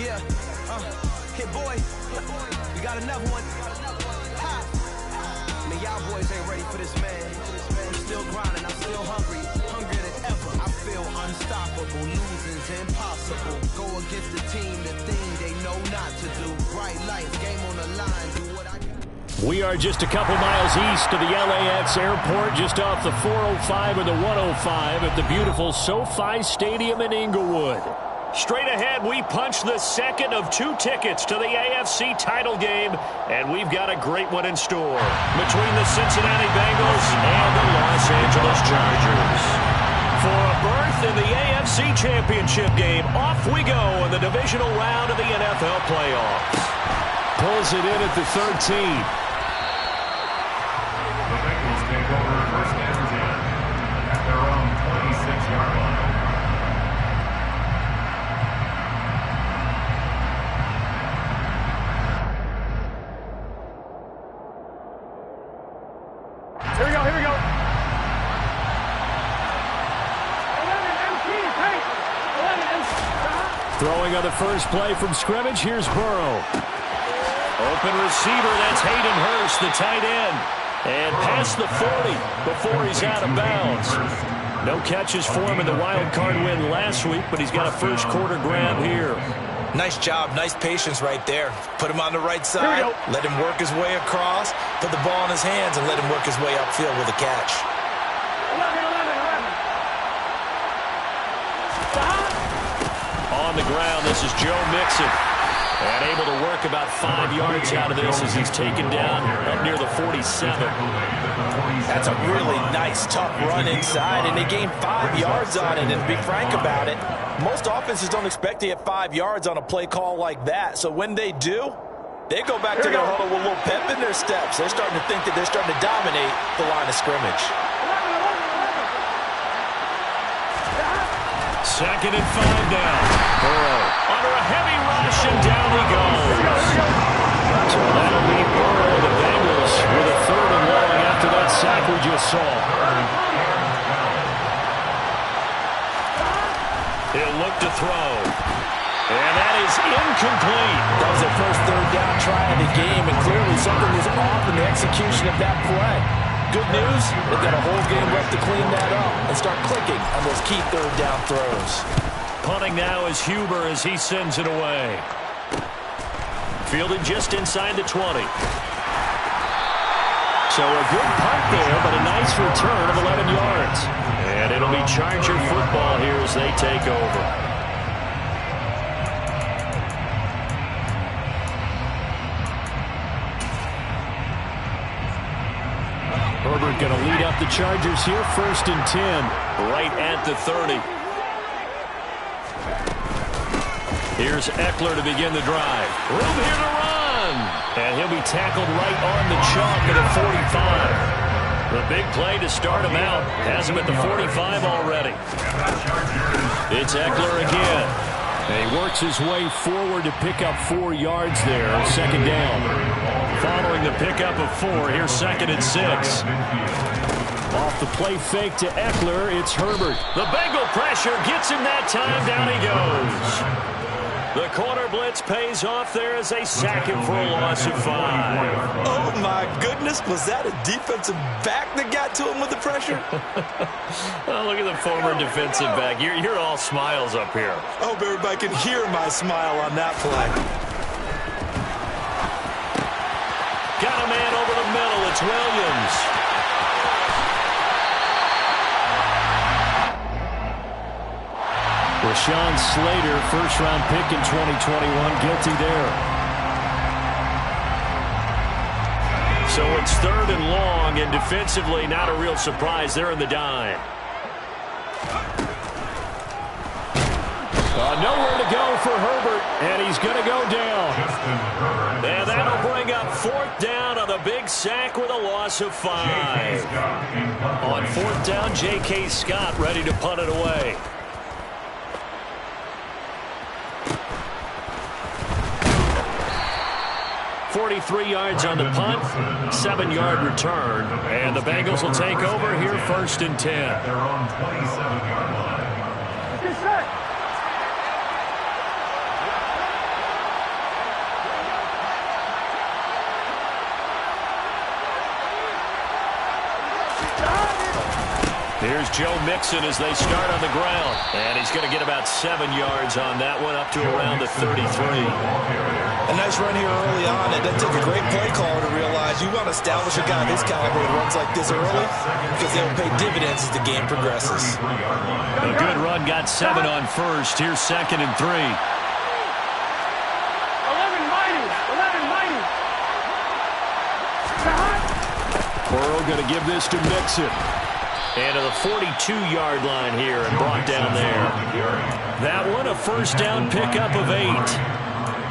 Yeah, hit boy, we got another one. Ha. Man, y'all boys ain't ready for this, man. I'm still grinding, I'm still hungry, hungrier than ever. I feel unstoppable, losing's impossible. Go against the team, the thing they know not to do. Bright lights, game on the line, do what I got. We are just a couple miles east of the LAX airport, just off the 405 or the 105 at the beautiful SoFi Stadium in Inglewood. Straight ahead, we punch the second of 2 tickets to the AFC title game, and we've got a great one in store between the Cincinnati Bengals and the Los Angeles Chargers. For a berth in the AFC Championship game, off we go in the divisional round of the NFL playoffs. Pulls it in at the 13. The Bengals take over first and 10 at their own 26-yard line. Here we go. Throwing on the first play from scrimmage, here's Burrow. Open receiver, that's Hayden Hurst, the tight end. And past the 40 before he's out of bounds. No catches for him in the wild card win last week, but he's got a first quarter grab here. Nice job, nice patience right there. Put him on the right side, let him work his way across, put the ball in his hands, and let him work his way upfield with a catch. 11. On the ground, this is Joe Mixon. And able to work about 5 yards out of this as he's taken down up near the 47. That's a really nice, tough run inside, and they gained 5 yards on it. And to be frank about it, most offenses don't expect to get 5 yards on a play call like that. So when they do, they go back to their huddle with a little pep in their steps. They're starting to think that they're starting to dominate the line of scrimmage. 2nd and 5 down. Burrow under a heavy rush, and down he goes. So that'll be Burrow, the Bengals, with a 3rd and long after that sack we just saw. He'll look to throw. And that is incomplete. That was their first 3rd down try of the game, and clearly something was off in the execution of that play. Good news, they've got a whole game left to clean that up and start clicking on those key 3rd down throws. Punting now is Huber as he sends it away. Fielded just inside the 20. So a good punt there, but a nice return of 11 yards. And it'll be Charger football here as they take over. Herbert going to lead up the Chargers here, 1st and 10, right at the 30. Here's Eckler to begin the drive. Room here to run. And he'll be tackled right on the chalk at the 45. The big play to start him out. Has him at the 45 already. It's Eckler again. And he works his way forward to pick up 4 yards there. 2nd down. Following the pickup of 4, here's 2nd and 6. Off the play fake to Eckler, it's Herbert. The Bengal pressure gets him that time. Down he goes. The corner blitz pays off there as they sack him for a loss of 5. Oh, my goodness. Was that a defensive back that got to him with the pressure? Oh, look at the former defensive back. You're all smiles up here. I hope everybody can hear my smile on that play. Got a man over the middle. It's Williams. Rashawn Slater, first-round pick in 2021, guilty there. So it's 3rd and long, and defensively not a real surprise. They're in the dime. Nowhere to go for Herbert, and he's going to go down. And that'll bring up 4th down on the big sack with a loss of 5. On 4th down, J.K. Scott ready to punt it away. .43 yards on the punt, 7-yard return, and the Bengals will take over here 1st and 10. Their own 27-yard line. Here's Joe Mixon as they start on the ground. And he's going to get about 7 yards on that one, up to around the 33. A nice run here early on. It doesn't take a great play caller to realize you want to establish a guy of his caliber that runs like this early because they will pay dividends as the game progresses. A good run, got 7 on first. Here's 2nd and 3. 11 mighty. Burrow going to give this to Mixon. And to the 42-yard line here and brought down there. That one, a first down pickup of 8.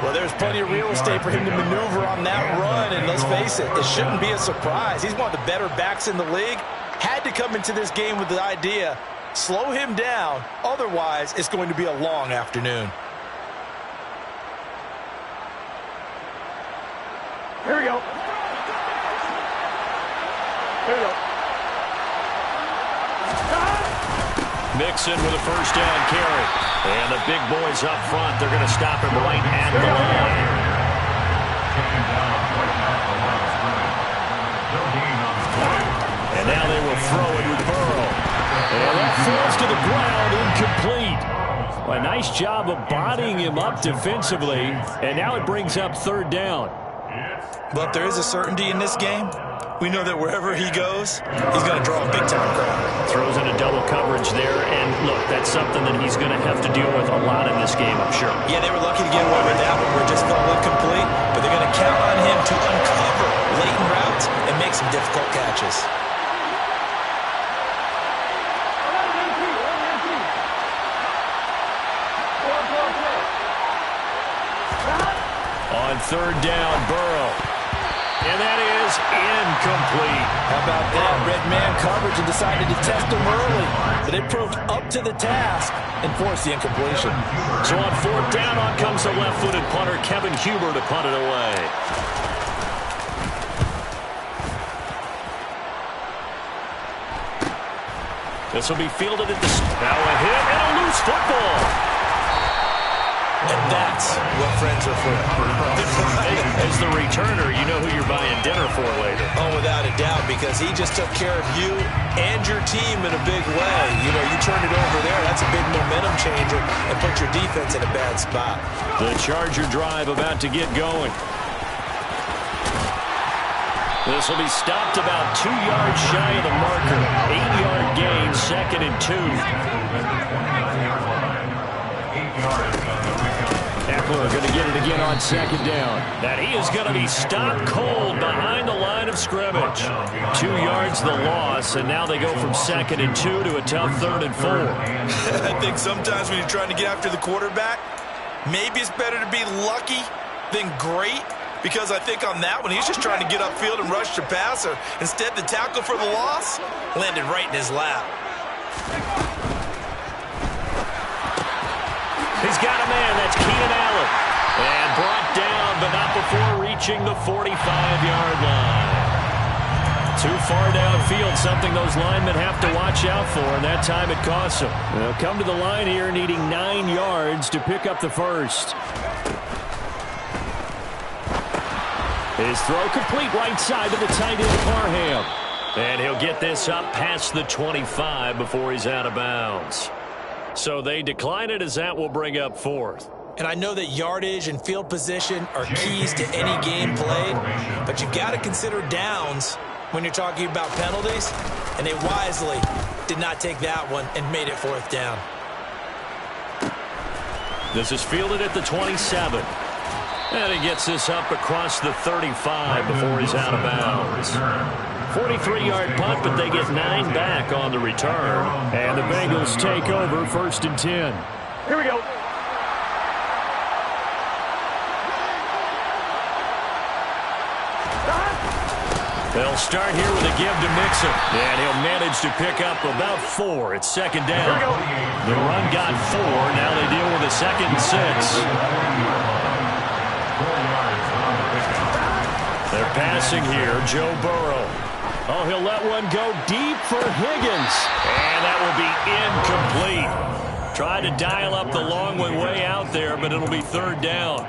Well, there's plenty of real estate for him to maneuver on that run, and let's face it, it shouldn't be a surprise. He's one of the better backs in the league. Had to come into this game with the idea, slow him down, otherwise it's going to be a long afternoon. Here we go. Mixon with a first down carry. And the big boys up front, they're going to stop him right at the line. And now they will throw it with Burrow. And that falls to the ground, incomplete. A nice job of bodying him up defensively. And now it brings up 3rd down. But there is a certainty in this game. We know that wherever he goes, he's going to draw a big-time crowd. Throws in a double coverage there, and look, that's something that he's going to have to deal with a lot in this game, I'm sure. Yeah, they were lucky to get away with that one where it just felt incomplete, but they're going to count on him to uncover latent routes and make some difficult catches. On 3rd down, Burrow. And that is incomplete. How about that? Red man coverage and decided to test him early. But it proved up to the task and forced the incompletion. So on 4th down, on comes the left-footed punter, Kevin Huber, to punt it away. This will be fielded at the... Now a hit and a loose football. And that's what friends are for. As the returner, you know who you're buying dinner for later. Oh, without a doubt, because he just took care of you and your team in a big way. You know, you turned it over there. That's a big momentum changer and put your defense in a bad spot. The Charger drive about to get going. This will be stopped about 2 yards shy of the marker. 8-yard gain, 2nd and 2. Ekeler going to get it again on 2nd down. That he is going to be stopped cold behind the line of scrimmage. 2 yards the loss, and now they go from 2nd and 2 to a tough 3rd and 4. I think sometimes when you're trying to get after the quarterback, maybe it's better to be lucky than great, because I think on that one, he's just trying to get upfield and rush the passer. Instead, the tackle for the loss landed right in his lap. He's got a man. That's Keenan Allen. And brought down, but not before reaching the 45-yard line. Too far downfield, something those linemen have to watch out for, and that time it costs them. They'll come to the line here needing 9 yards to pick up the first. His throw complete right side to the tight end, Parham. And he'll get this up past the 25 before he's out of bounds. So they decline it, as that will bring up 4th. And I know that yardage and field position are keys to any game played, but you've got to consider downs when you're talking about penalties, and they wisely did not take that one and made it 4th down. This is fielded at the 27. And he gets this up across the 35 before he's out of bounds. 43-yard punt, but they get 9 back on the return. And the Bengals take over 1st and 10. Here we go. They'll start here with a give to Mixon. And he'll manage to pick up about 4. It's 2nd down. The run got 4. Now they deal with a 2nd and 6. They're passing here, Joe Burrow. Oh, he'll let one go deep for Higgins. And that will be incomplete. Tried to dial up the long one way out there, but it'll be 3rd down.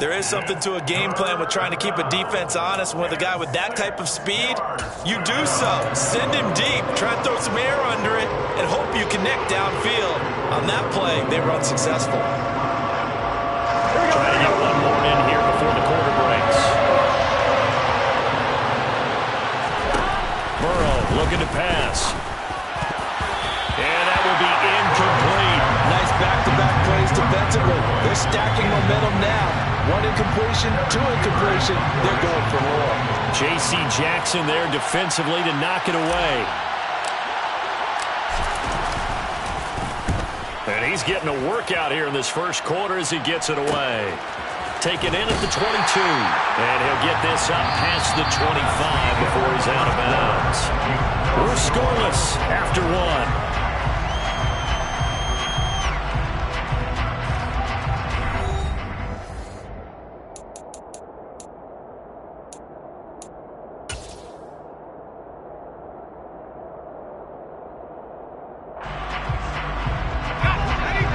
There is something to a game plan with trying to keep a defense honest. With a guy with that type of speed, you do so. Send him deep, try and throw some air under it, and hope you connect downfield. On that play, they were unsuccessful. Trying to get one more in here before the quarter breaks. Burrow looking to pass. And that will be incomplete. Nice back-to-back plays defensively. They're stacking momentum now. One incompletion, two incompletion. They're going for more. J.C. Jackson there defensively to knock it away. And he's getting a workout here in this first quarter as he gets it away. Taken in at the 22. And he'll get this up past the 25 before he's out of bounds. We're scoreless after one.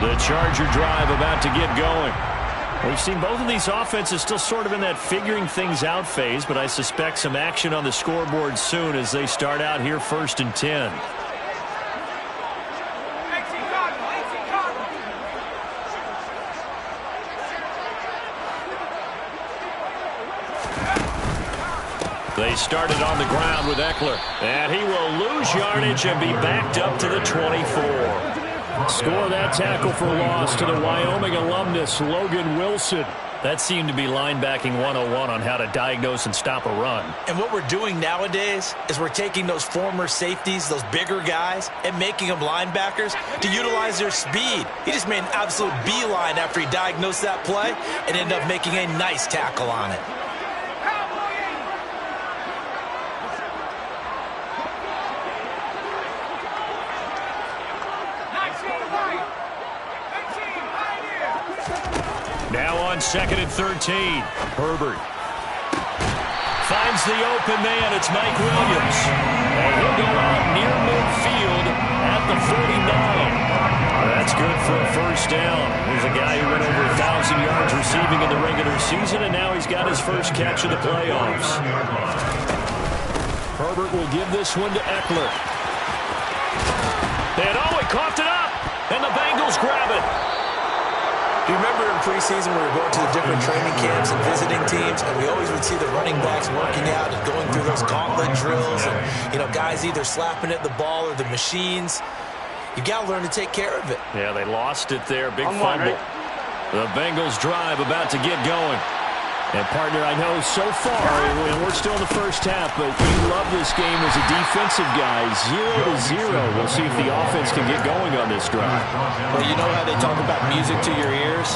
The Charger drive about to get going. We've seen both of these offenses still sort of in that figuring things out phase, but I suspect some action on the scoreboard soon as they start out here 1st and 10. They started on the ground with Eckler, and he will lose yardage and be backed up to the 24. Score that tackle for loss to the Wyoming alumnus, Logan Wilson. That seemed to be linebacking 101 on how to diagnose and stop a run. And what we're doing nowadays is we're taking those former safeties, those bigger guys, and making them linebackers to utilize their speed. He just made an absolute beeline after he diagnosed that play and ended up making a nice tackle on it. Now on 2nd and 13. Herbert finds the open man. It's Mike Williams. And he'll go out near midfield at the 49. That's good for a first down. There's a guy who went over 1,000 yards receiving in the regular season, and now he's got his first catch of the playoffs. Herbert will give this one to Eckler. And he coughed it up, and the Bengals grab it. Do you remember in preseason we were going to the different training camps and visiting teams, and we always would see the running backs working out and going through those gauntlet drills and, guys either slapping at the ball or the machines. You got to learn to take care of it. Yeah, they lost it there. Big fumble. The Bengals drive about to get going. And, partner, I know so far, and we're still in the first half, but you love this game as a defensive guy. 0-0. We'll see if the offense can get going on this drive. Well, you know how they talk about music to your ears?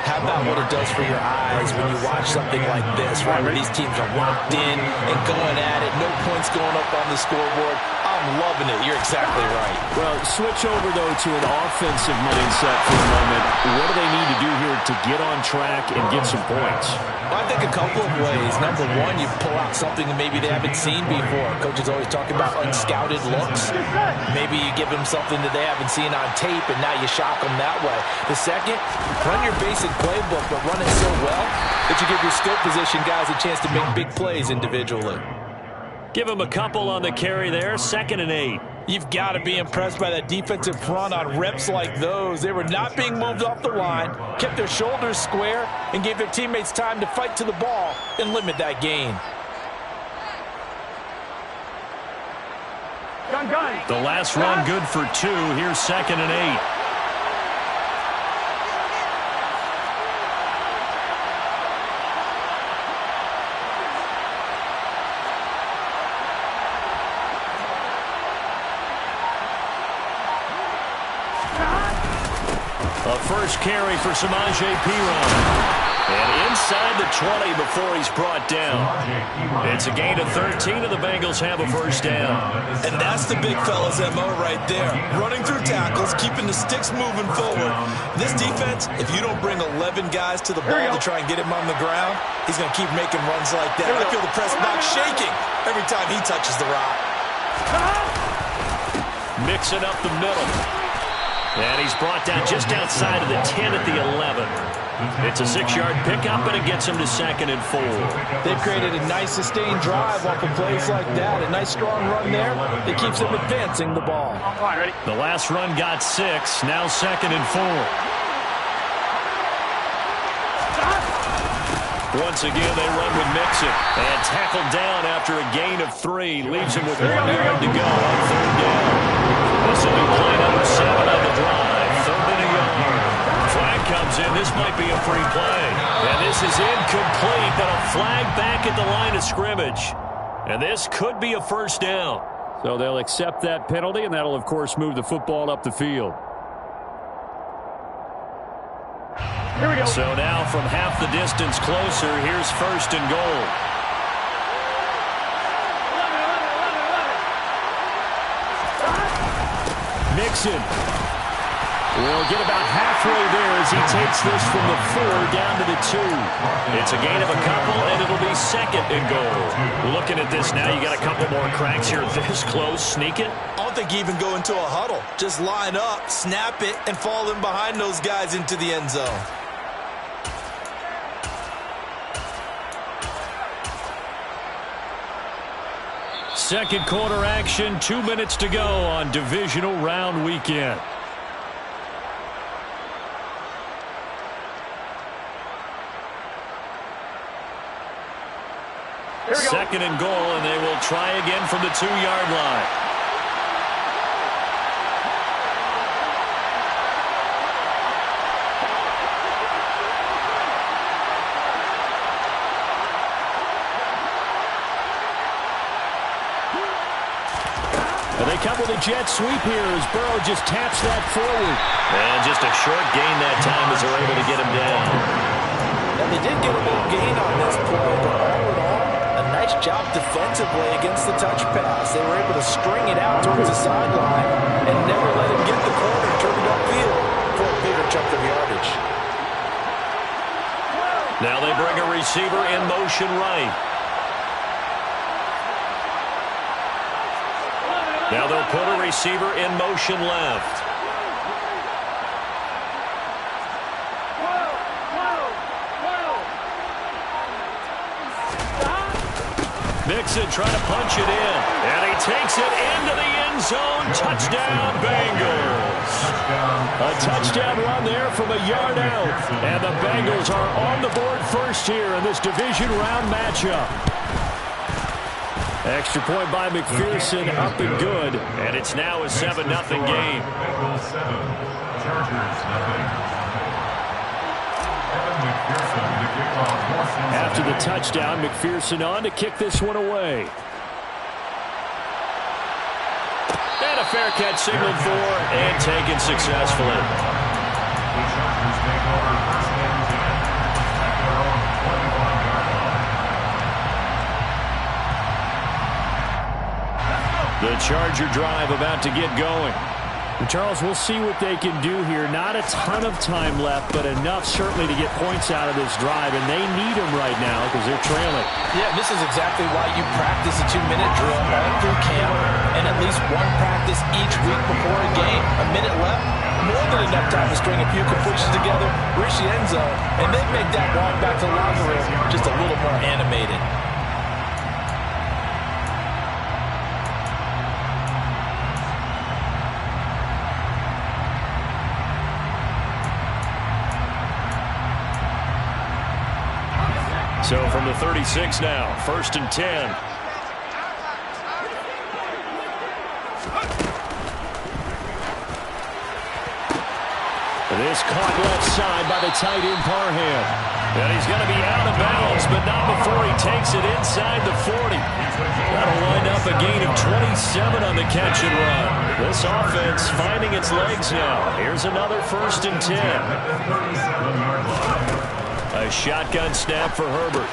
How about what it does for your eyes when you watch something like this, right, where these teams are locked in and going at it, no points going up on the scoreboard. I'm loving it. You're exactly right. Well, switch over, though, to an offensive mindset for a moment. What do they need to do here to get on track and get some points? Well, I think a couple of ways. Number one, you pull out something that maybe they haven't seen before. Coaches always talk about unscouted looks. Maybe you give them something that they haven't seen on tape, and now you shock them that way. The second, run your basic playbook, but run it so well that you give your skill position guys a chance to make big plays individually. Give him a couple on the carry there. 2nd and 8. You've got to be impressed by that defensive front on reps like those. They were not being moved off the line, kept their shoulders square, and gave their teammates time to fight to the ball and limit that gain. The last run good for 2. Here's 2nd and 8. A first carry for Samaje Perine. And inside the 20 before he's brought down. It's a gain of 13, and the Bengals have a first down. And that's the big fella's MO right there. Running through tackles, keeping the sticks moving forward. This defense, if you don't bring 11 guys to the ball to try and get him on the ground, he's going to keep making runs like that. I feel the press box shaking every time he touches the rock. Mix it up the middle. And he's brought down just outside of the 10 at the 11. It's a 6-yard pickup, and it gets him to 2nd and 4. They've created a nice sustained drive off of plays like that. A nice strong run there that keeps them advancing the ball. Ready? The last run got 6, now 2nd and 4. Once again, they run with Mixon. And tackled down after a gain of 3. Leaves him with 1 yard to go on 3rd down. This will be play number 7 on the drive. 3rd and a yard. Flag comes in. This might be a free play. And this is incomplete, but a flag back at the line of scrimmage. And this could be a 1st down. So they'll accept that penalty, and that'll, of course, move the football up the field. Here we go. So now from half the distance closer, here's 1st and goal. Mixon will get about halfway there as he takes this from the 4 down to the 2. It's a gain of a couple, and it'll be 2nd and goal. Looking at this now, you got a couple more cracks here this close. Sneak it. I don't think you even go into a huddle. Just line up, snap it, and fall in behind those guys into the end zone. Second quarter action, 2 minutes to go on divisional round weekend. Second and goal, and they will try again from the 2-yard line. And they come with a jet sweep here as Burrow just taps that forward. And just a short gain that time as they're able to get him down. Now, they did get a little gain on this play, but all in all, a nice job defensively against the touch pass. They were able to string it out towards the sideline and never let him get the corner and turn it upfield for a bigger chunk of yardage. Now they bring a receiver in motion right. Now they'll put a receiver in motion left. Mixon trying to punch it in. And he takes it into the end zone. Touchdown, Bengals. A touchdown run there from a yard out. And the Bengals are on the board first here in this division round matchup. Extra point by McPherson, up and good. And it's now a 7-0 game. Bengals 7, Chargers 0. After the touchdown, McPherson on to kick this one away. And a fair catch signaled for and taken successfully. The Chargers take over 1st and 10 at their own 21-yard line. The Charger drive about to get going. Charles, we'll see what they can do here. Not a ton of time left, but enough certainly to get points out of this drive, and they need them right now because they're trailing. Yeah, this is exactly why you practice a 2-minute drill all through camp and at least one practice each week before a game. A minute left, more than enough time to string a few completions together, reach the end zone, and then make that walk back to the locker room just a little more animated. So from the 36 now, 1st and 10. This caught left side by the tight end Parham. And he's going to be out of bounds, but not before he takes it inside the 40. That'll wind up a gain of 27 on the catch and run. This offense finding its legs now. Here's another 1st and 10. A shotgun snap for Herbert.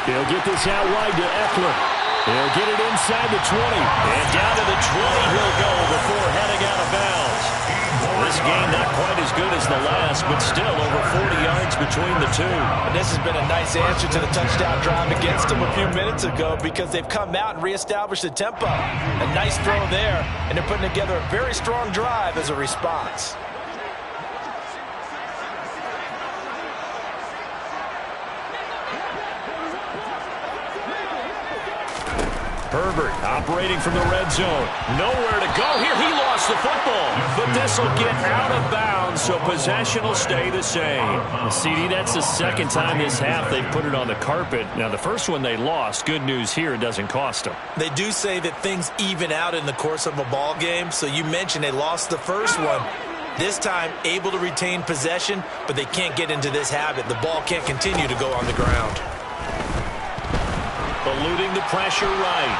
He'll get this out wide to Eckler. He'll get it inside the 20. And down to the 20 he'll go before heading out of bounds. This game not quite as good as the last, but still over 40 yards between the two. And this has been a nice answer to the touchdown drive against them a few minutes ago because they've come out and reestablished the tempo. A nice throw there, and they're putting together a very strong drive as a response. Herbert operating from the red zone. Nowhere to go here. He lost the football. But this will get out of bounds, so possession will stay the same. CD, that's the second time this half they've put it on the carpet. Now, the first one they lost. Good news here, it doesn't cost them. They do say that things even out in the course of a ball game. So you mentioned they lost the first one. This time, able to retain possession, but they can't get into this habit. The ball can't continue to go on the ground. Eluding the pressure right.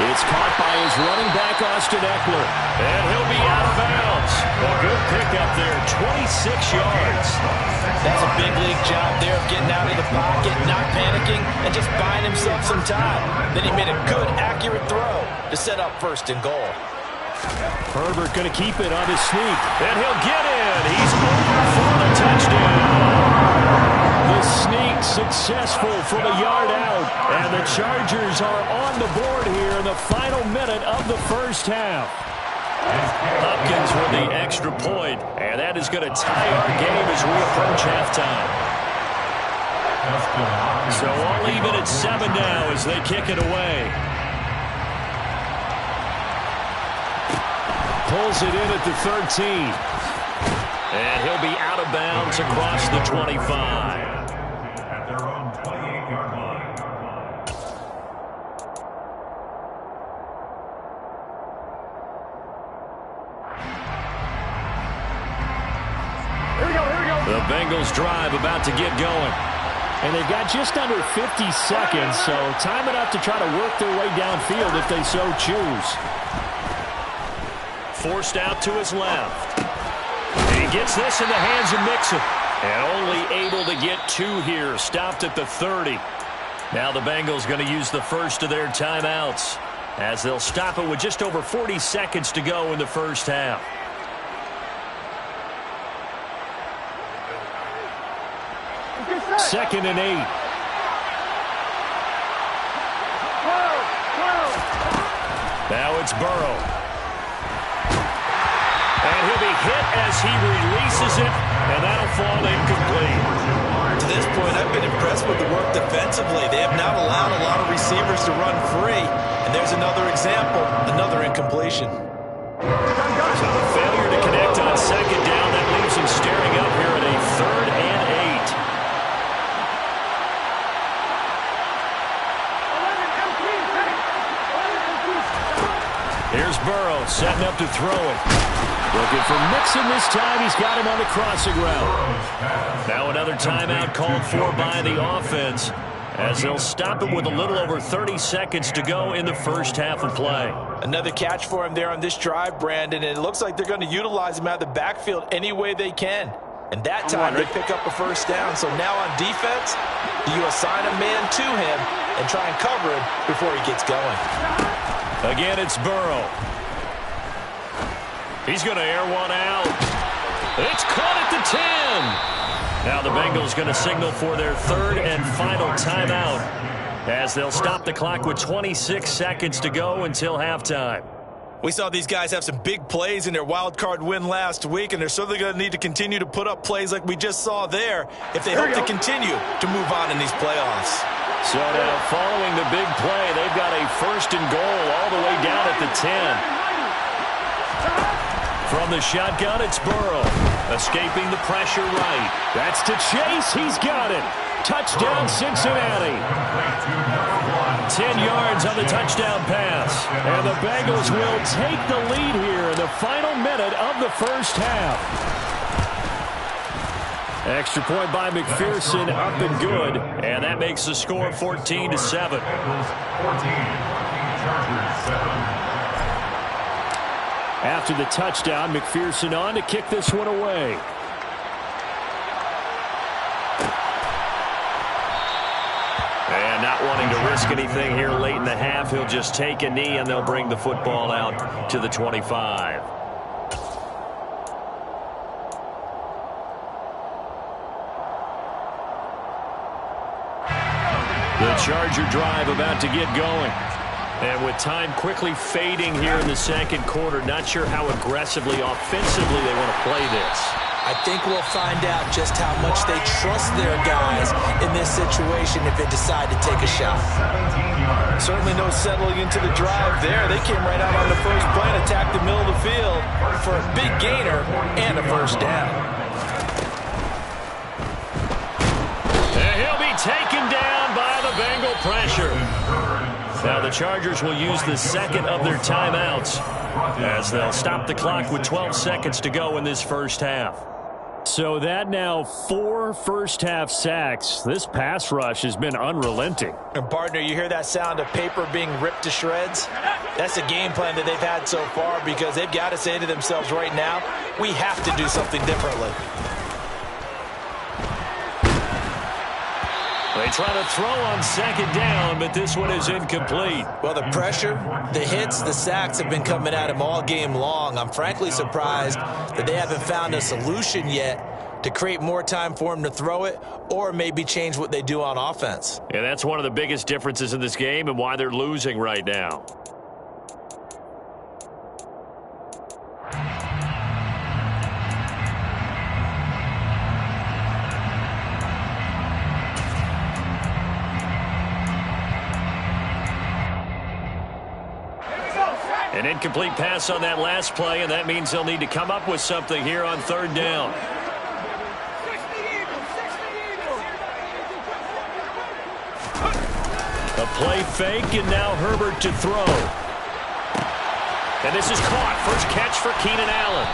It's caught by his running back, Austin Ekeler. And he'll be out of bounds. A good pickup there, 26 yards. That's a big league job there of getting out of the pocket, not panicking, and just buying himself some time. Then he made a good, accurate throw to set up first and goal. Herbert going to keep it on his sneak. And he'll get in. He's over for the touchdown. The sneak successful from a yard out. And the Chargers are on the board here in the final minute of the first half. Hopkins with the extra point. And that is going to tie our game as we approach halftime. So all even at 7 now as they kick it away. Pulls it in at the 13. And he'll be out of bounds across the 25. At their own 28-yard line. Here we go. The Bengals drive about to get going. And they've got just under 50 seconds, so time enough to try to work their way downfield if they so choose. Forced out to his left. He gets this in the hands of Mixon. And only able to get 2 here. Stopped at the 30. Now the Bengals going to use the first of their timeouts as they'll stop it with just over 40 seconds to go in the first half. Second and 8. Now it's Burrow. And he'll be hit as he releases it, and that'll fall incomplete. To this point, I've been impressed with the work defensively. They have not allowed a lot of receivers to run free. And there's another example, another incompletion. So the failure to connect on second down, that leaves him staring up here at a 3rd and 8. Here's Burrow setting up to throw it. Looking for Mixon this time. He's got him on the crossing route. Now another timeout called for by the offense as they'll stop it with a little over 30 seconds to go in the first half of play. Another catch for him there on this drive, Brandon, and it looks like they're going to utilize him out of the backfield any way they can. And that time they pick up a first down. So now on defense, you assign a man to him and try and cover him before he gets going. Again, it's Burrow. He's going to air one out. It's caught at the 10. Now the Bengals going to signal for their 3rd and final timeout as they'll stop the clock with 26 seconds to go until halftime. We saw these guys have some big plays in their wild card win last week, and they're certainly going to need to continue to put up plays like we just saw there if they hope to continue to move on in these playoffs. So now following the big play, they've got a 1st and goal all the way down at the 10. From the shotgun, it's Burrow. Escaping the pressure right. That's to Chase. He's got it. Touchdown, Cincinnati. 10 yards on the touchdown pass. And the Bengals will take the lead here in the final minute of the first half. Extra point by McPherson, up and good. And that makes the score 14-7. Bengals 14, Chargers 7. After the touchdown, McPherson on to kick this one away. And not wanting to risk anything here late in the half, he'll just take a knee and they'll bring the football out to the 25. The Charger drive about to get going. And with time quickly fading here in the second quarter, not sure how aggressively, offensively they want to play this. I I think we'll find out just how much they trust their guys in this situation if they decide to take a shot. Certainly no settling into the drive there. They came right out on the first play and attacked the middle of the field for a big gainer and a first down. And he'll be taken down by the Bengal pressure. Now the Chargers will use the second of their timeouts as they'll stop the clock with 12 seconds to go in this first half. So that now 4 first-half sacks. This pass rush has been unrelenting. And partner, you hear that sound of paper being ripped to shreds? That's the game plan that they've had so far because they've got to say to themselves right now, we have to do something differently. They try to throw on second down, but this one is incomplete. Well, the pressure, the hits, the sacks have been coming at him all game long. I'm frankly surprised that they haven't found a solution yet to create more time for him to throw it or maybe change what they do on offense. Yeah, that's one of the biggest differences in this game and why they're losing right now. An incomplete pass on that last play, and that means they'll need to come up with something here on third down. A play fake, and now Herbert to throw. And this is caught. First catch for Keenan Allen.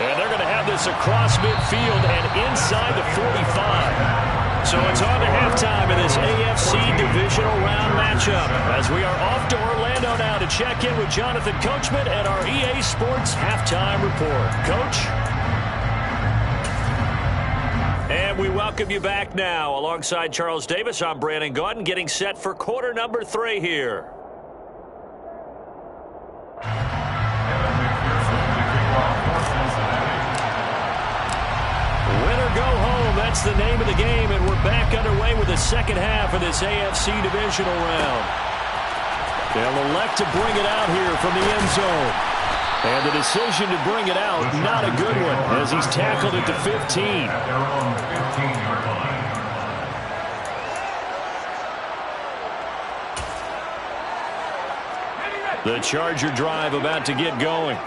And they're going to have this across midfield and inside the 45. So it's on to halftime in this AFC divisional round matchup as we are off to Orlando now to check in with Jonathan Coachman at our EA Sports Halftime Report. Coach? And we welcome you back now. Alongside Charles Davis, I'm Brandon Gaudin, getting set for quarter number 3 here. That's the name of the game, and we're back underway with the second half of this AFC divisional round. They'll elect to bring it out here from the end zone. And the decision to bring it out, not a good one, as he's tackled at the 15. At their own 15-yard line. The Charger drive about to get going.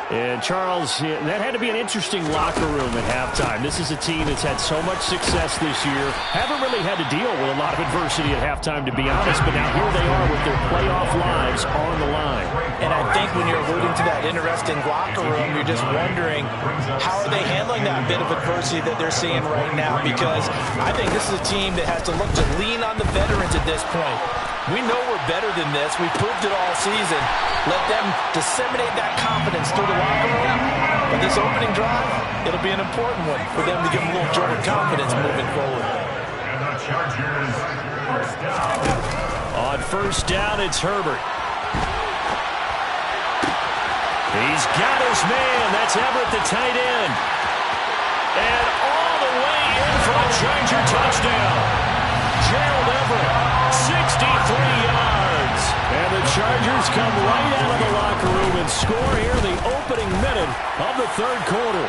And, Charles, that had to be an interesting locker room at halftime. This is a team that's had so much success this year. Haven't really had to deal with a lot of adversity at halftime, to be honest. But now here they are with their playoff lives on the line. And I think when you're alluding to that interesting locker room, you're just wondering how are they handling that bit of adversity that they're seeing right now? Because I think this is a team that has to look to lean on the veterans at this point. We know we're better than this. We've proved it all season. Let them disseminate that confidence through the locker room. But this opening drive, it'll be an important one for them to give them a little jolt of confidence moving forward. And the Chargers first down. On first down, it's Herbert. He's got his man. That's Everett, the tight end. And all the way in for a Charger touchdown. Gerald Everett. 63 yards. And the Chargers come right out of the locker room and score here in the opening minute of the third quarter.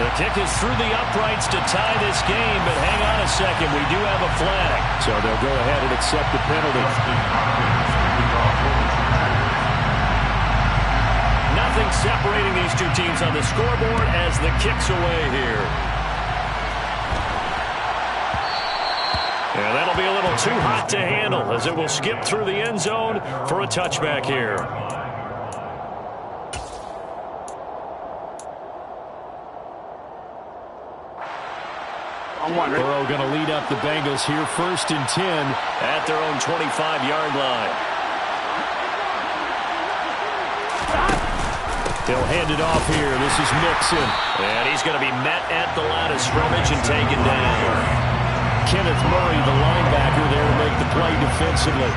The kick is through the uprights to tie this game, but hang on a second. We do have a flag. So they'll go ahead and accept the penalty. Nothing separating these two teams on the scoreboard as the kick's away here. And that'll be a little too hot to handle as it will skip through the end zone for a touchback here. Burrow going to lead up the Bengals here, 1st and 10 at their own 25-yard line. They'll hand it off here. This is Mixon. And he's going to be met at the line of scrimmage and taken down. Kenneth Murray, the linebacker, there to make the play defensively.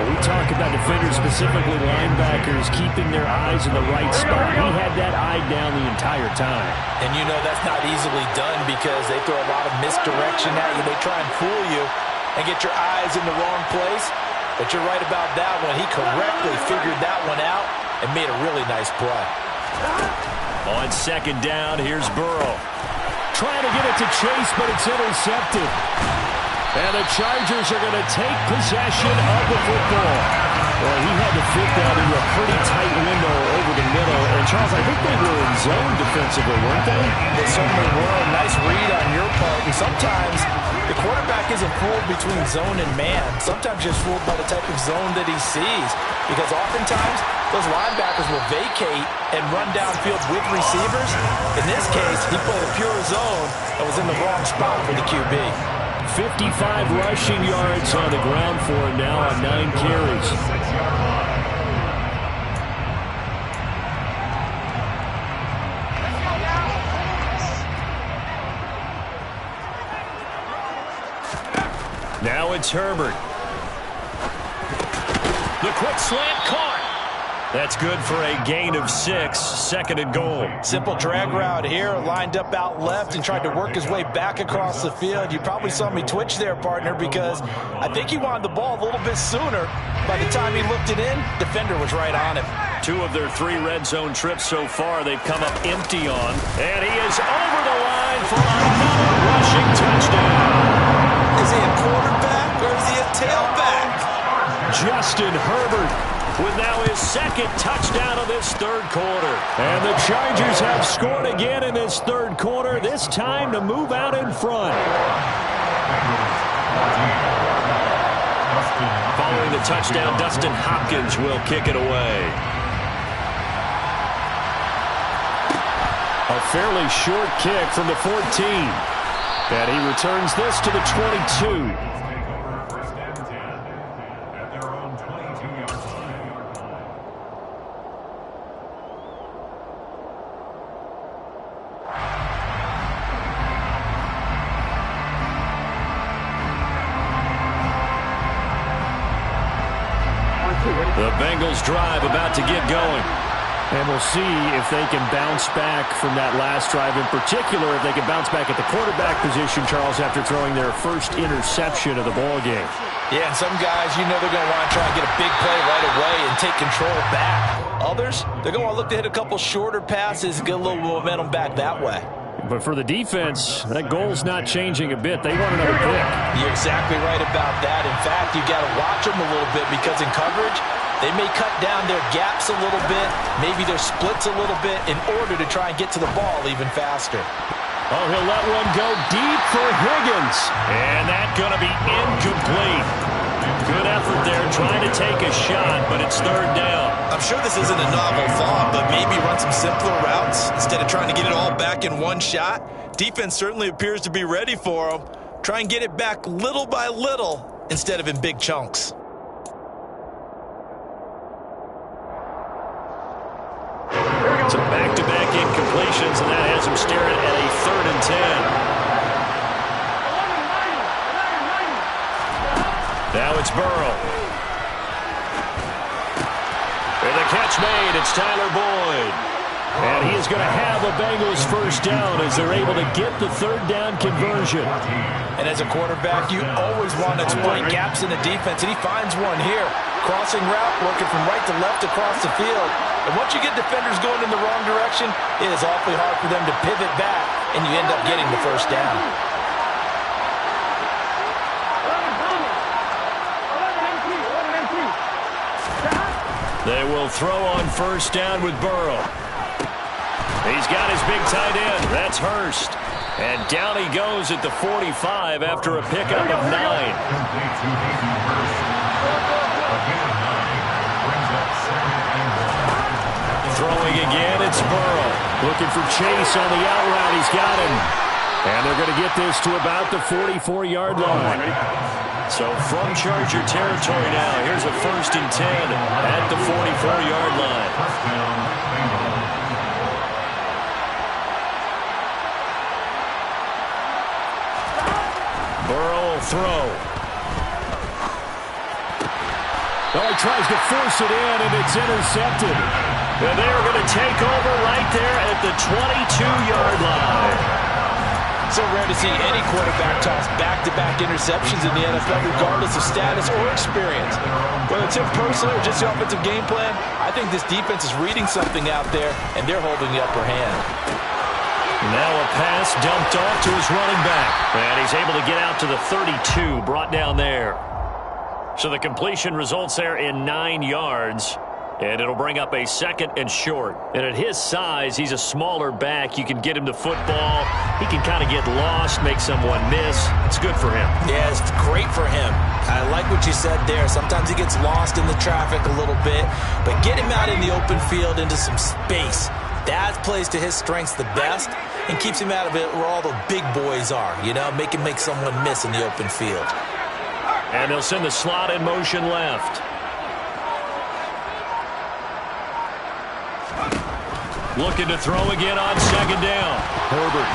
We talk about defenders, specifically linebackers, keeping their eyes in the right spot. He had that eye down the entire time. And you know that's not easily done because they throw a lot of misdirection at you. They try and fool you and get your eyes in the wrong place. But you're right about that one. He correctly figured that one out and made a really nice play. On second down, here's Burrow. trying to get it to Chase, but it's intercepted. And the Chargers are going to take possession of the football. Well, he had to fit that into a pretty tight window over the middle. And, Charles, I think they were in zone defensively, weren't they? They certainly were. Nice read on your part. And sometimes the quarterback isn't fooled between zone and man. Sometimes just fooled by the type of zone that he sees. Because oftentimes those linebackers will vacate and run downfield with receivers. In this case, he played a pure zone and was in the wrong spot for the QB. 55 rushing yards on the ground for him now on 9 carries. Now it's Herbert. The quick slant caught. That's good for a gain of 6, 2nd and goal. Simple drag route here, lined up out left and tried to work his way back across the field. You probably saw me twitch there, partner, because I think he wanted the ball a little bit sooner. By the time he looked it in, defender was right on him. 2 of their 3 red zone trips so far, they've come up empty on. And he is over the line for another rushing touchdown. Is he a quarterback or is he a tailback? Justin Herbert with now his 2nd touchdown of this 3rd quarter. And the Chargers have scored again in this 3rd quarter, this time to move out in front. Following the touchdown, Dustin Hopkins will kick it away. A fairly short kick from the 14. And he returns this to the 22. The Bengals drive about to get going. And we'll see if they can bounce back from that last drive. In particular, if they can bounce back at the quarterback position, Charles, after throwing their first interception of the ballgame. Yeah, and some guys, you know they're going to want to try and get a big play right away and take control back. Others, they're going to look to hit a couple shorter passes and get a little momentum back that way. But for the defense, that goal's not changing a bit. They want another pick. You're exactly right about that. In fact, you got to watch them a little bit because in coverage, they may cut down their gaps a little bit, maybe their splits a little bit in order to try and get to the ball even faster. Oh, he'll let one go deep for Higgins. And that's going to be incomplete. Good effort there trying to take a shot, but it's 3rd down. I'm sure this isn't a novel thought, but maybe run some simpler routes instead of trying to get it all back in one shot. Defense certainly appears to be ready for them. Try and get it back little by little instead of in big chunks. So back-to-back incompletions, and that has him staring at a 3rd and 10. Now it's Burrow. And the catch made. It's Tyler Boyd. And he is going to have a Bengals first down as they're able to get the 3rd down conversion. And as a quarterback, you always want to exploit gaps in the defense, and he finds one here. Crossing route, working from right to left across the field. And once you get defenders going in the wrong direction, it is awfully hard for them to pivot back, and you end up getting the first down. They will throw on first down with Burrow. He's got his big tight end. That's Hurst. And down he goes at the 45 after a pickup of 9. Throwing again, it's Burrow. Looking for Chase on the out route. He's got him. And they're going to get this to about the 44-yard line. So from Charger territory now, here's a 1st and 10 at the 44-yard line. Burrow will throw. Well, he tries to force it in, and it's intercepted. And they're going to take over right there at the 22-yard line. So rare to see any quarterback toss back-to-back interceptions in the NFL, regardless of status or experience. Whether it's him personally or just the offensive game plan, I think this defense is reading something out there, and they're holding the upper hand. Now a pass dumped off to his running back. And he's able to get out to the 32, brought down there. So the completion results there in 9 yards. And it'll bring up a 2nd and short. And at his size, he's a smaller back. You can get him to football. He can kind of get lost, make someone miss. It's good for him. Yeah, it's great for him. I like what you said there. Sometimes he gets lost in the traffic a little bit. But get him out in the open field into some space. That plays to his strengths the best and keeps him out of it where all the big boys are. You know, make him make someone miss in the open field. And they'll send the slot in motion left. Looking to throw again on 2nd down. Herbert.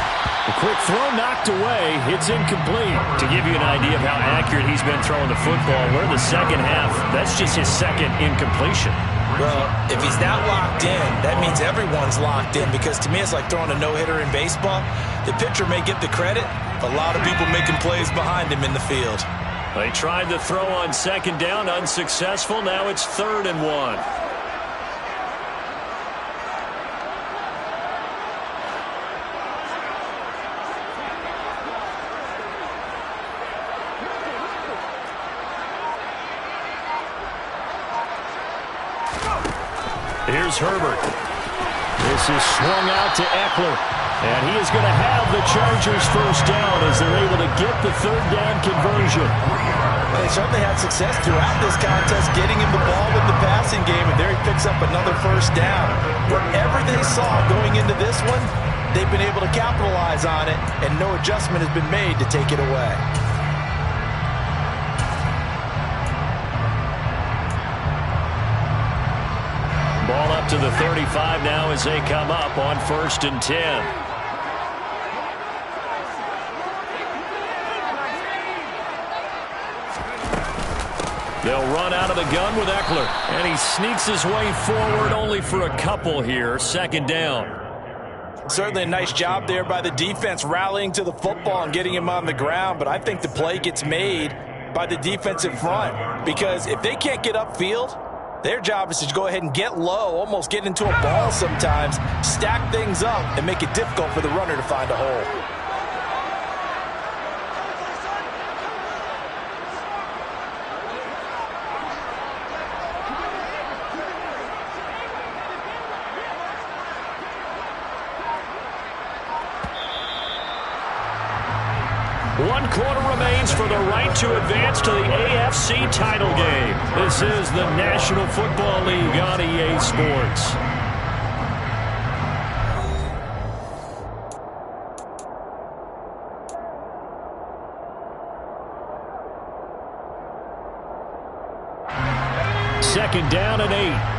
A quick throw knocked away. It's incomplete. To give you an idea of how accurate he's been throwing the football, we're in the second half. That's just his 2nd incompletion. Well, if he's that locked in, that means everyone's locked in, because to me it's like throwing a no-hitter in baseball. The pitcher may get the credit. A lot of people making plays behind him in the field. They tried to throw on 2nd down, unsuccessful. Now it's 3rd and 1. Here's Herbert. This is swung out to Eckler. And he is going to have the Chargers first down as they're able to get the 3rd down conversion. They certainly had success throughout this contest getting him the ball in the passing game, and there he picks up another first down. Whatever they saw going into this one, they've been able to capitalize on it, and no adjustment has been made to take it away. Ball up to the 35 now as they come up on 1st and 10. They'll run out of the gun with Eckler. And he sneaks his way forward only for a couple here. 2nd down. Certainly a nice job there by the defense rallying to the football and getting him on the ground. But I think the play gets made by the defensive front. Because if they can't get upfield, their job is to go ahead and get low, almost get into a ball sometimes, stack things up, and make it difficult for the runner to find a hole. One quarter remains for the right to advance to the AFC title game. This is the National Football League on EA Sports. Second down and 8.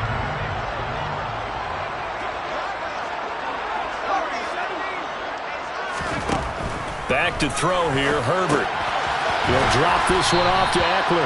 Back to throw here, Herbert. He'll drop this one off to Eckler.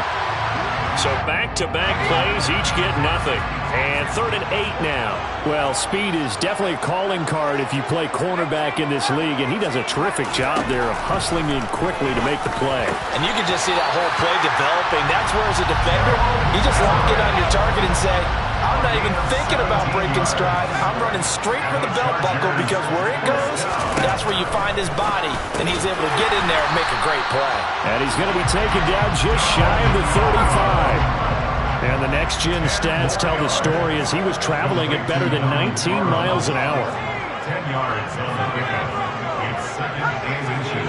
So back-to-back plays, each get nothing. And 3rd and 8 now. Well, speed is definitely a calling card if you play cornerback in this league, and he does a terrific job there of hustling in quickly to make the play. And you can just see that whole play developing. That's where, as a defender, you just lock in on your target and say, I'm not even thinking about breaking stride. I'm running straight for the belt buckle, because where it goes, that's where you find his body, and he's able to get in there and make a great play. And he's going to be taken down just shy of the 35. And the next-gen stats tell the story as he was traveling at better than 19 miles an hour. 10 yards on the pickup. It's 2nd and inches.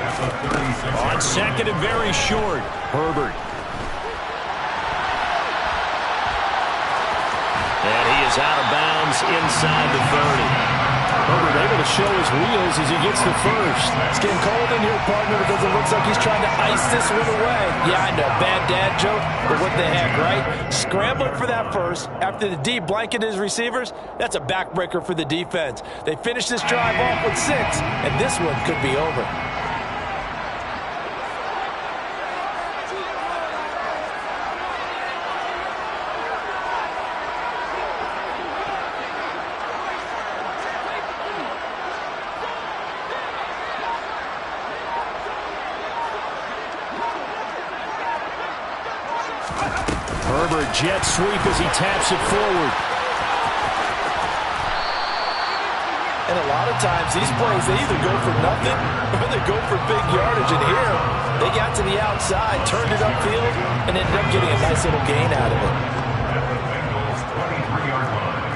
That's a 36. On 2nd and very short, Herbert. And he is out of bounds inside the 30. Herbert able to show his wheels as he gets the first. It's getting cold in here, partner, because it looks like he's trying to ice this one away. Yeah, I know, bad dad joke, but what the heck, right? Scrambling for that first after the D blanketed his receivers, that's a backbreaker for the defense. They finished this drive off with 6, and this one could be over. Herbert jet sweep as he taps it forward. And a lot of times these plays, they either go for nothing or they go for big yardage. And here, they got to the outside, turned it upfield, and ended up getting a nice little gain out of it. At the Bengals' 23-yard line.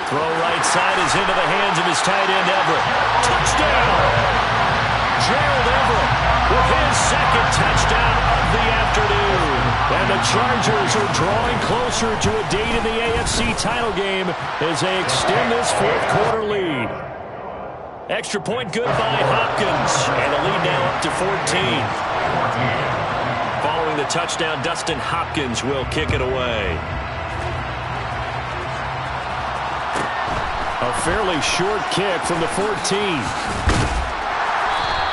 Throw right side is into the hands of his tight end, Everett. Touchdown! Gerald Everett with his second touchdown of the afternoon. And the Chargers are drawing closer to a date in the AFC title game as they extend this fourth-quarter lead. Extra point good by Hopkins. And the lead now up to 14. Following the touchdown, Dustin Hopkins will kick it away. A fairly short kick from the 14.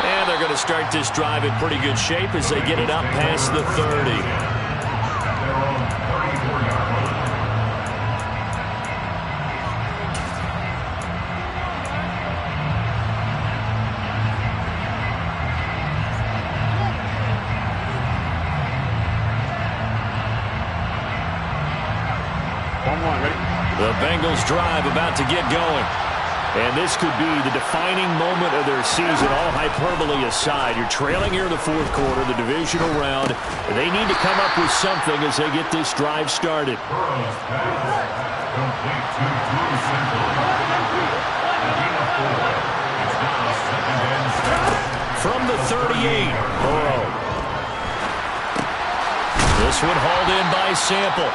And they're going to start this drive in pretty good shape as they get it up past the 30. The Bengals drive about to get going. And this could be the defining moment of their season, all hyperbole aside. You're trailing here in the fourth quarter, the divisional round. They need to come up with something as they get this drive started. From the 38, Burrow. This one hauled in by Sample.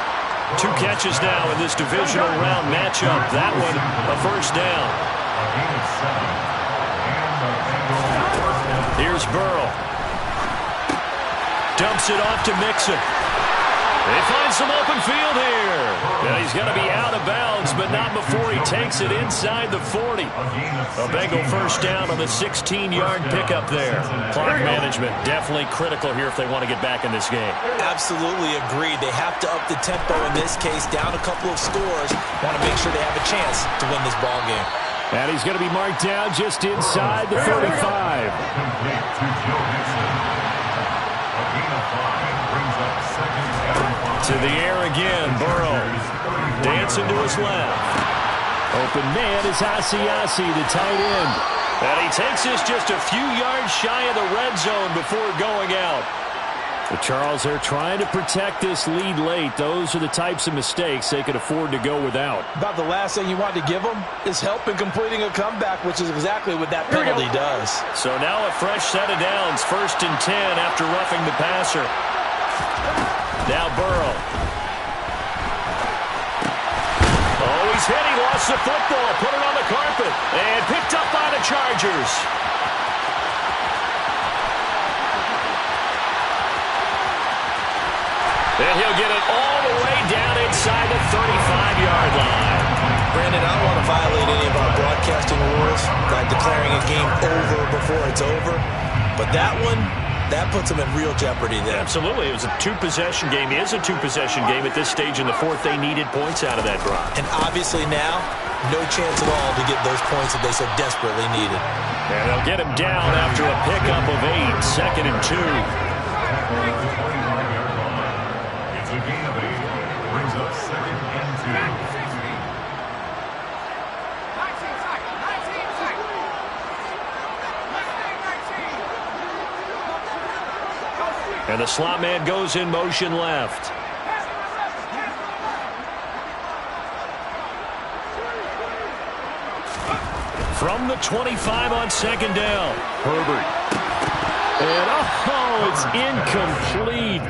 2 catches now in this divisional round matchup. That one a first down. Here's Burrow. Dumps it off to Mixon. They find some open field here. And he's going to be out of bounds, but not before he takes it inside the 40. A Bengal first down on the 16-yard pickup there. Clock management definitely critical here if they want to get back in this game. Absolutely agreed. They have to up the tempo in this case, down a couple of scores. Want to make sure they have a chance to win this ball game. And he's going to be marked down just inside the 35. To the air again, Burrow. Dancing to his left. Open man is Asiasi, the tight end. And he takes this just a few yards shy of the red zone before going out. The Charles, they're trying to protect this lead late. Those are the types of mistakes they could afford to go without. About the last thing you want to give them is help in completing a comeback, which is exactly what that penalty does. So now a fresh set of downs. 1st and 10 after roughing the passer. Now Burrow. Oh, he's hit. He lost the football. Put it on the carpet. And picked up by the Chargers. And he'll get it all the way down inside the 35-yard line. Brandon, I don't want to violate any of our broadcasting rules by declaring a game over before it's over. But that one, that puts them in real jeopardy there. Absolutely. It was a 2-possession game. It is a 2-possession game at this stage in the fourth. They needed points out of that drive. And obviously now, no chance at all to get those points that they so desperately needed. And they'll get him down after a pickup of 8. 2nd and 2. It's a gain of 8. Brings up 2nd and 2. And the slot man goes in motion left. From the 25 on 2nd down. Herbert. And it's incomplete.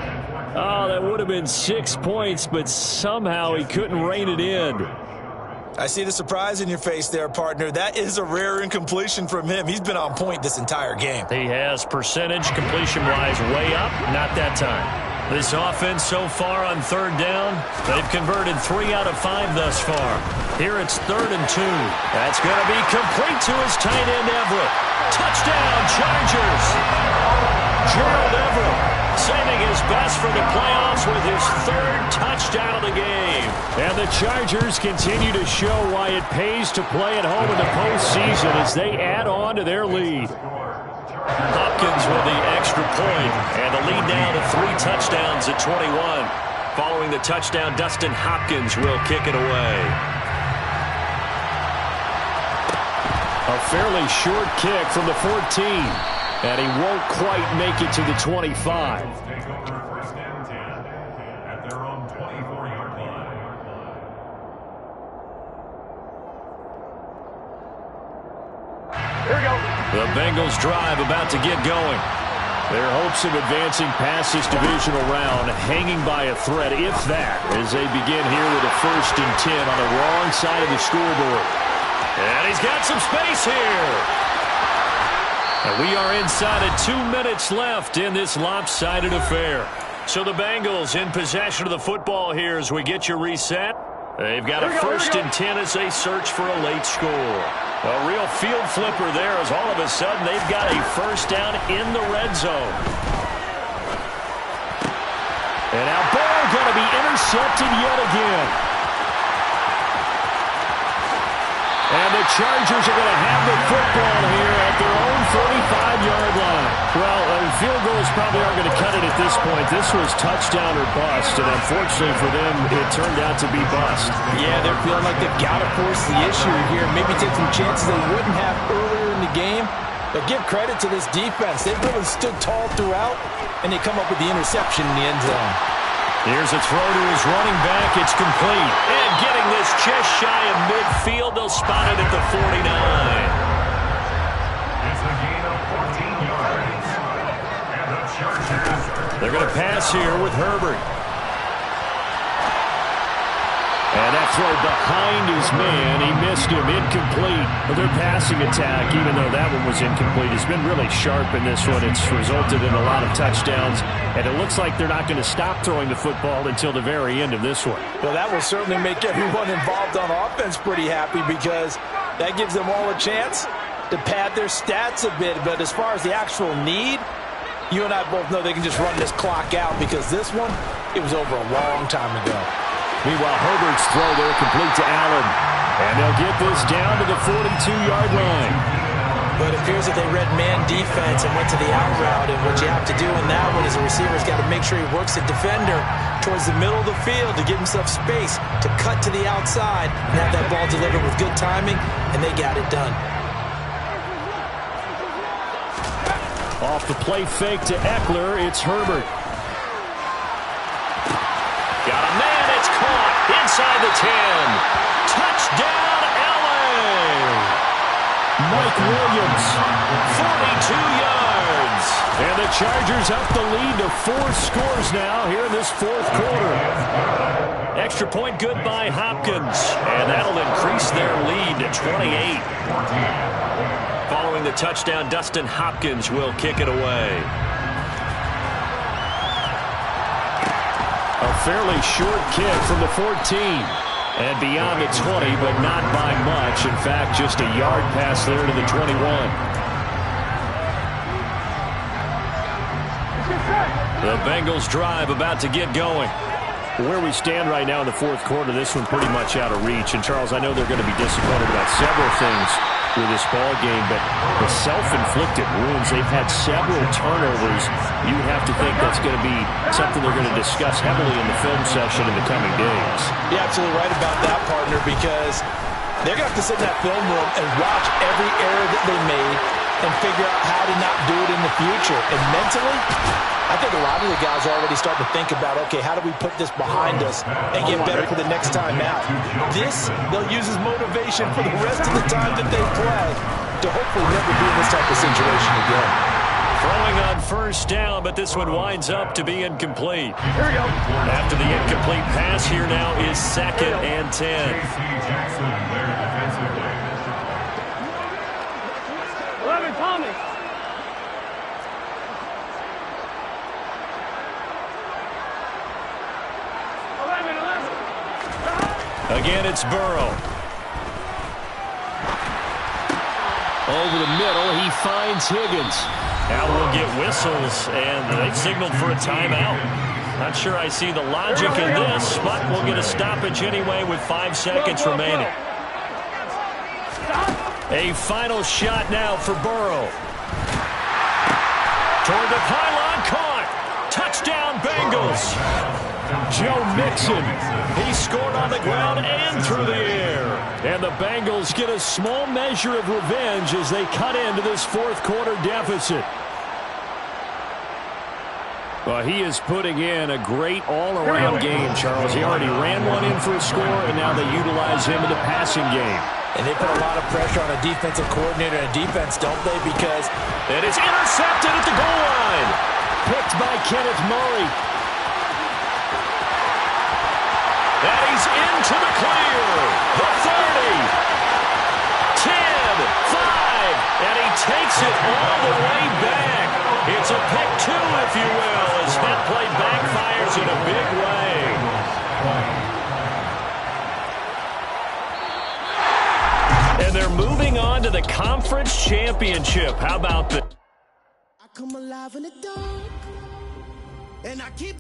Oh, that would have been 6 points, but somehow he couldn't rein it in. I see the surprise in your face there, partner. That is a rare incompletion from him. He's been on point this entire game. He has percentage completion-wise way up. Not that time. This offense so far on 3rd down, they've converted 3 out of 5 thus far. Here it's 3rd and 2. That's going to be complete to his tight end, Everett. Touchdown, Chargers. Gerald Everett saving his best for the playoffs with his 3rd touchdown of the game. And the Chargers continue to show why it pays to play at home in the postseason as they add on to their lead. Hopkins with the extra point, and the lead now to 3 touchdowns at 21. Following the touchdown, Dustin Hopkins will kick it away. A fairly short kick from the 14. And he won't quite make it to the 25. Take over first and 10 at their own 24-yard line. Here we go. The Bengals drive about to get going. Their hopes of advancing past this divisional round hanging by a thread, if that, as they begin here with a 1st and 10 on the wrong side of the scoreboard. And he's got some space here. And we are inside of 2 minutes left in this lopsided affair. So the Bengals in possession of the football here as we get you reset. They've got a 1st and 10 as they search for a late score. A real field flipper there as all of a sudden they've got a 1st down in the red zone. And now ball going to be intercepted yet again. And the Chargers are going to have the football here at their own 35-yard line. Well, field goals probably aren't going to cut it at this point. This was touchdown or bust, and unfortunately for them, it turned out to be bust. Yeah, they're feeling like they've got to force the issue here. Maybe take some chances they wouldn't have earlier in the game. But give credit to this defense. They've really stood tall throughout, and they come up with the interception in the end zone. Here's a throw to his running back. It's complete. And getting this just shy of midfield. They'll spot it at the 49. It's a gain of 14 yards. And the Chargers. They're going to pass here with Herbert. And that throw behind his man, he missed him, incomplete. But their passing attack, even though that one was incomplete, has been really sharp in this one. It's resulted in a lot of touchdowns, and it looks like they're not going to stop throwing the football until the very end of this one. Well, that will certainly make everyone involved on offense pretty happy because that gives them all a chance to pad their stats a bit. But as far as the actual need, you and I both know they can just run this clock out because this one, it was over a long time ago. Meanwhile, Herbert's throw there complete to Allen. And they'll get this down to the 42-yard line. But it appears that they read man defense and went to the out route. And what you have to do in that one is a receiver's got to make sure he works the defender towards the middle of the field to give himself space to cut to the outside and have that ball delivered with good timing, and they got it done. Off the play fake to Eckler, it's Herbert. Got a man, it's caught inside the 10. Touchdown, LA! Mike Williams, 42 yards. and the Chargers up the lead to 4 scores now here in this 4th quarter. Extra point good by Hopkins, and that'll increase their lead to 28. Following the touchdown, Dustin Hopkins will kick it away. A fairly short kick from the 14. And beyond the 20, but not by much. In fact, just a yard pass there to the 21. The Bengals drive about to get going. Where we stand right now in the 4th quarter, this one pretty much out of reach. And, Charles, I know they're going to be disappointed about several things with this ball game, but the self-inflicted wounds, they've had several turnovers. You have to think that's going to be something they're going to discuss heavily in the film session in the coming days. You're absolutely right about that, partner, because they're going to have to sit in that film room and watch every error that they made and figure out how to not do it in the future. And mentally, I think a lot of the guys are already starting to think about, okay, how do we put this behind us and get better for the next time out? This, they'll use as motivation for the rest of the time that they play to hopefully never be in this type of situation again. Throwing on 1st down, but this one winds up to be incomplete. Here we go. After the incomplete pass, here now is 2nd and 10. J.C. Jackson, their defensive end. 11, Tommy. Again, it's Burrow. Over the middle, he finds Higgins. Now we'll get whistles, and they signaled for a timeout. Not sure I see the logic in this, but we'll get a stoppage anyway with 5 seconds remaining. A final shot now for Burrow. Toward the pylon, caught. Touchdown, Bengals. Joe Mixon. He scored on the ground and through the air. And the Bengals get a small measure of revenge as they cut into this fourth quarter deficit. Well, he is putting in a great all-around game, Charles. He already ran one in for a score, and now they utilize him in the passing game. And they put a lot of pressure on a defensive coordinator and defense, don't they? Because it is intercepted at the goal line. Picked by Kenneth Murray. And he's into the clear. The 30. 10, 5. And he takes it all the way back. It's a pick two, if you will, as that play backfires in a big way. And they're moving on to the conference championship. How about this? I come alive in the dark, and I keep